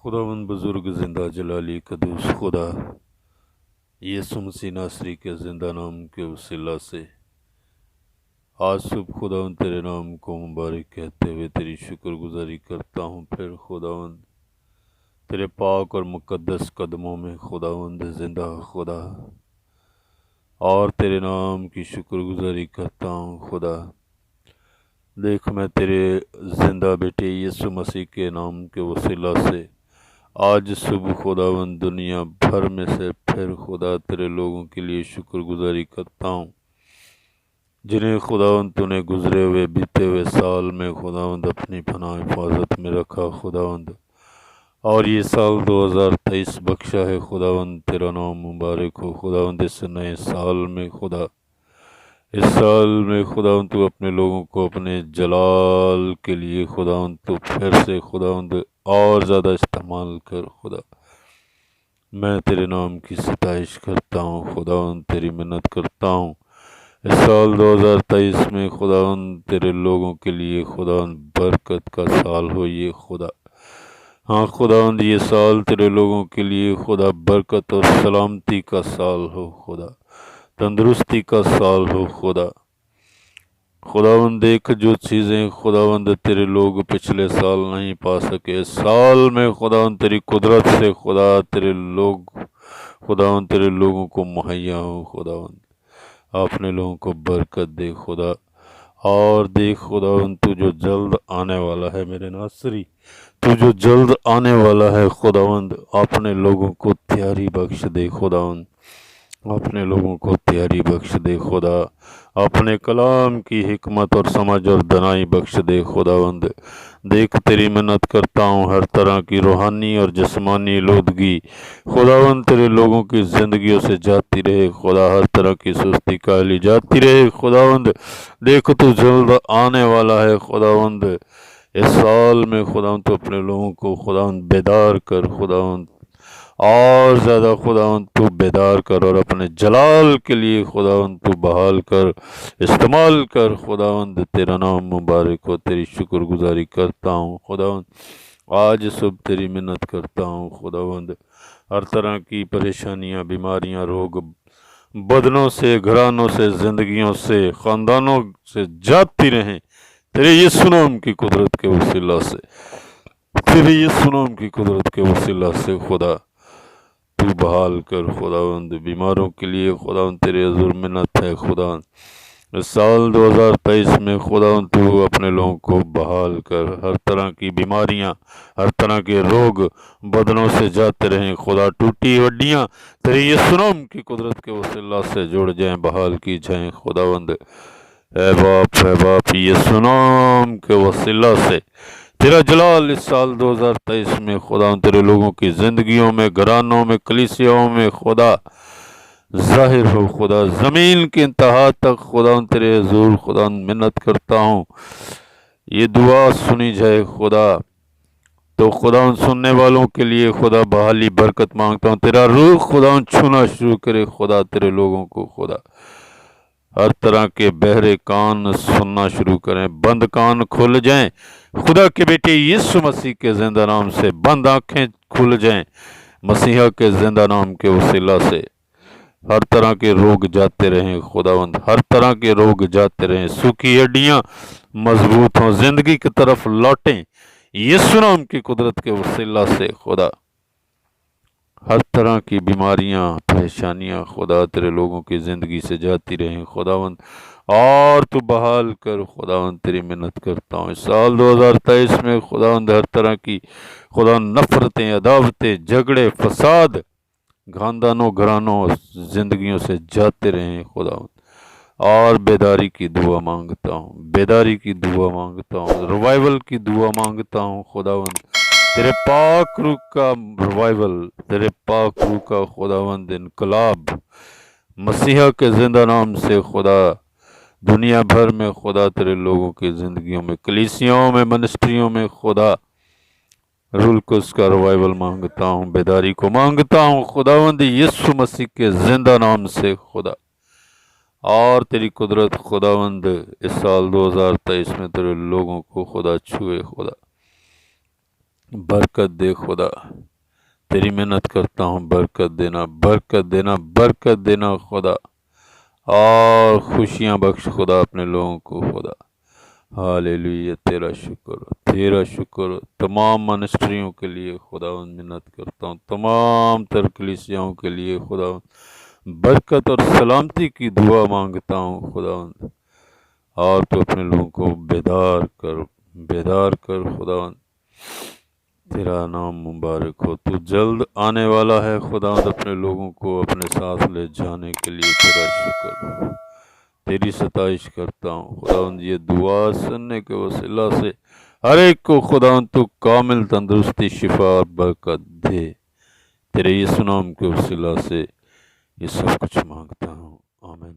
خداوند بزرگ زندہ جلالی قدوس خدا یسوع مسیح ناصری کے زندہ نام کے وسیلہ سے آج صبح خداوند تیرے نام کو مبارک کہتے ہوئے تیری شکر گزاری کرتا ہوں۔ پھر خداوند تیرے پاک اور مقدس قدموں میں خداوند زندہ خدا اور تیرے نام کی شکر گزاری کرتا ہوں۔ خدا دیکھ، میں تیرے زندہ بیٹے یسوع مسیح کے نام کے وسیلہ سے آج صبح خداوند دنیا بھر میں سے پھر خدا تیرے لوگوں کے لیے شکر گزاری کرتا ہوں، جنہیں خداوند تو نے گزرے ہوئے بیتے ہوئے سال میں خداوند اپنی پناہ حفاظت میں رکھا خداوند، اور یہ سال 2023 بخشا ہے خداوند، تیرا نام مبارک ہو خداوند۔ اس نئے سال میں خدا، اس سال میں خداوند تو اپنے لوگوں کو اپنے جلال کے لیے خداوند تو پھر سے خداوند اور زیادہ استعمال کر خدا۔ میں تیرے نام کی ستائش کرتا ہوں خداوند، تیری منت کرتا ہوں اس سال 2023 میں خداوند تیرے لوگوں کے لیے خداوند برکت کا سال ہو یہ خدا۔ ہاں خداوند، یہ سال تیرے لوگوں کے لیے خدا برکت اور سلامتی کا سال ہو خدا، تندرستی کا سال ہو خدا۔ خداوند دیکھ، جو چیزیں خداوند تیرے لوگ پچھلے سال نہیں پا سکے، اس سال میں خداوند تیری قدرت سے خدا تیرے لوگ خداوند تیرے لوگوں کو مہیا ہو خداوند، اپنے لوگوں کو برکت دے خدا۔ اور دیکھ خداوند، تو جو جلد آنے والا ہے میرے ناصری، تو جو جلد آنے والا ہے خداوند، اپنے لوگوں کو تیاری بخش دے خداوند، اپنے لوگوں کو تیاری بخش دے خدا، اپنے کلام کی حکمت اور سمجھ اور دانائی بخش دے خداوند۔ دیکھ، تیری منت کرتا ہوں، ہر طرح کی روحانی اور جسمانی لودگی خداوند تیرے لوگوں کی زندگیوں سے جاتی رہے خدا، ہر طرح کی سستی کاہلی جاتی رہے خداوند۔ دیکھ، تو جلد آنے والا ہے خداوند، اس سال میں خداوند تو اپنے لوگوں کو خداوند بیدار کر خداوند، اور زیادہ خداوند تو بیدار کر، اور اپنے جلال کے لیے خداوند تو بحال کر، استعمال کر خداوند۔ تیرا نام مبارک ہو، تیری شکر گزاری کرتا ہوں خداوند۔ آج صبح تیری منت کرتا ہوں خداوند، ہر طرح کی پریشانیاں، بیماریاں، روگ بدنوں سے، گھرانوں سے، زندگیوں سے، خاندانوں سے جاتی رہیں تیرے یسوع نام کی قدرت کے وسیلہ سے، تیرے یسوع نام کی قدرت کے وسیلہ سے خدا تو بحال کر خداوند۔ بیماروں کے لیے خداوند تیرے حضور منت ہے خداوند، اس سال 2023 میں خداوند تو اپنے لوگوں کو بحال کر، ہر طرح کی بیماریاں، ہر طرح کے روگ بدنوں سے جاتے رہیں خدا، ٹوٹی ہڈیاں تیرے یسوع نام کی قدرت کے وسیلہ سے جڑ جائیں، بحال کی جائیں خداوند۔ اے باپ یسوع نام کے وسیلہ سے تیرا جلال اس سال 2023 میں خداوند تیرے لوگوں کی زندگیوں میں، گھرانوں میں، کلیسیاؤں میں خدا ظاہر ہو خدا، زمین کی انتہا تک خداوند تیرے حضور خداوند منت کرتا ہوں، یہ دعا سنی جائے خدا۔ تو خداوند سننے والوں کے لیے خدا بحالی برکت مانگتا ہوں، تیرا روح خداوند چھونا شروع کرے خدا تیرے لوگوں کو خدا، ہر طرح کے بہرے کان سننا شروع کریں، بند کان کھل جائیں خدا کے بیٹے یسوع مسیح کے زندہ نام سے، بند آنکھیں کھل جائیں مسیحا کے زندہ نام کے وسیلہ سے، ہر طرح کے روگ جاتے رہیں خداوند، ہر طرح کے روگ جاتے رہیں، سوکھی ہڈیاں مضبوط ہوں، زندگی کی طرف لوٹیں یسوع نام کی قدرت کے وسیلہ سے خدا، ہر طرح کی بیماریاں، پریشانیاں خدا تیرے لوگوں کی زندگی سے جاتی رہیں خداوند، اور تو بحال کر خداوند، تیری منت کرتا ہوں اس سال 2023 میں خداوند ہر طرح کی خداوند نفرتیں، عداوتیں، جھگڑے، فساد خاندانوں، گھرانوں، زندگیوں سے جاتے رہیں خداوند، اور بیداری کی دعا مانگتا ہوں، بیداری کی دعا مانگتا ہوں، ریوائول کی دعا مانگتا ہوں خداوند، تیرے پاک روح کا ریوائول، تیرے پاک روح کا خداوند انقلاب مسیحا کے زندہ نام سے خدا، دنیا بھر میں خدا تیرے لوگوں کی زندگیوں میں، کلیسیاؤں میں، منسٹریوں میں خدا روح القدس کا ریوائول مانگتا ہوں، بیداری کو مانگتا ہوں خداوند یسوع مسیح کے زندہ نام سے خدا، اور تیری قدرت خداوند اس سال 2023 میں تیرے لوگوں کو خدا چھوئے خدا، برکت دے خدا، تیری محنت کرتا ہوں، برکت دینا، برکت دینا، برکت دینا خدا، اور خوشیاں بخش خدا اپنے لوگوں کو خدا۔ ہاللیلویہ، تیرا شکر ہو، تیرا شکر ہو۔ تمام منسٹریوں کے لیے خدا منت کرتا ہوں، تمام تر کلیسیاؤں کے لیے خدا برکت اور سلامتی کی دعا مانگتا ہوں خدا، اور تو اپنے لوگوں کو بیدار کر، بیدار کر خدا، تیرا نام مبارک ہو۔ تو جلد آنے والا ہے خدا، اپنے لوگوں کو اپنے ساتھ لے جانے کے لیے تیرا شکر ہو، تیری ستائش کرتا ہوں خدا۔ یہ دعا سننے کے وسیلہ سے ہر ایک کو خدا تو کامل تندرستی، شفا اور برکت دے، تیرے یسوع نام کے وسیلہ سے یہ سب کچھ مانگتا ہوں، آمین۔